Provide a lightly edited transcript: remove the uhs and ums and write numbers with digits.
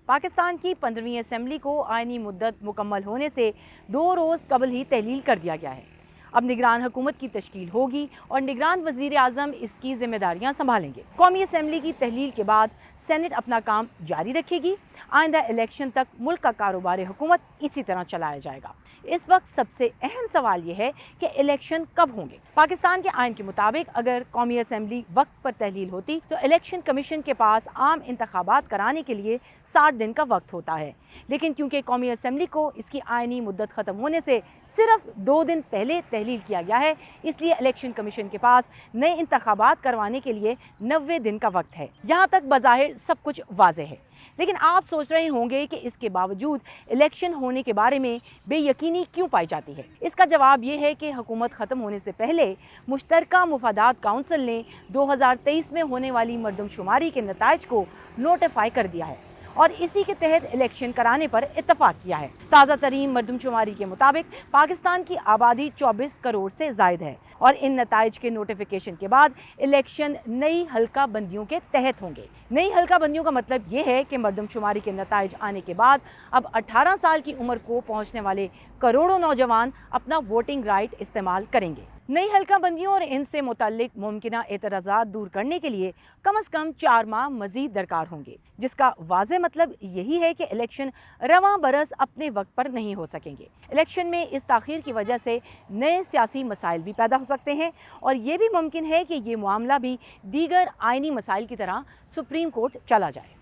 पाकिस्तान की 15वीं असेंबली को आईनी मुद्दत मुकम्मल होने से 2 रोज़ कबल ही तहलील कर दिया गया है। अब निगरान हुकूमत की तश्कील होगी और निगरान वज़ीर आज़म इसकी जिम्मेदारियां संभालेंगे। कौमी असेंबली की तहलील के बाद सेनेट अपना काम जारी रखेगी। आइंदा इलेक्शन तक मुल्क का कारोबार हुकूमत इसी तरह चलाया जाएगा। इस वक्त सबसे अहम सवाल यह है कि इलेक्शन कब होंगे। पाकिस्तान के आइन के मुताबिक अगर कौमी असेंबली वक्त पर तहलील होती तो इलेक्शन कमीशन के पास आम इंतखाबात कराने के लिए 60 दिन का वक्त होता है, लेकिन क्योंकि कौमी असेंबली को इसकी आइनी मुद्दत ख़त्म होने से सिर्फ 2 दिन पहले तहलील किया गया है, इसलिए इलेक्शन कमीशन के पास नए इंतखाबात करवाने के लिए 90 दिन का वक्त है। यहाँ तक बज़ाहिर सब कुछ वाज़ेह है, लेकिन आप सोच रहे होंगे कि इसके बावजूद इलेक्शन होने के बारे में बेयकीनी क्यों पाई जाती है। इसका जवाब ये है कि हुकूमत ख़त्म होने से पहले मुश्तरका मुफादात काउंसिल ने 2023 में होने वाली मरदमशुमारी के नताइज को नोटिफाई कर दिया है और इसी के तहत इलेक्शन कराने पर इत्तफाक किया है। ताज़ा तरीन मरदमशुमारी के मुताबिक पाकिस्तान की आबादी 24 करोड़ से ज़ायद है और इन नताइज के नोटिफिकेशन के बाद इलेक्शन नई हल्का बंदियों के तहत होंगे। नई हल्का बंदियों का मतलब ये है कि मरदमशुमारी के नताइज आने के बाद अब 18 साल की उम्र को पहुँचने वाले करोड़ों नौजवान अपना वोटिंग राइट इस्तेमाल करेंगे। नई हल्का बंदियों और इनसे मुताल्लिक मुमकिना एतराज़ात दूर करने के लिए कम से कम 4 माह मजीद दरकार होंगे, जिसका वाज़ेह मतलब यही है कि इलेक्शन रवां बरस अपने वक्त पर नहीं हो सकेंगे। इलेक्शन में इस ताख़ीर की वजह से नए सियासी मसाइल भी पैदा हो सकते हैं और ये भी मुमकिन है कि ये मामला भी दीगर आइनी मसाइल की तरह सुप्रीम कोर्ट चला जाए।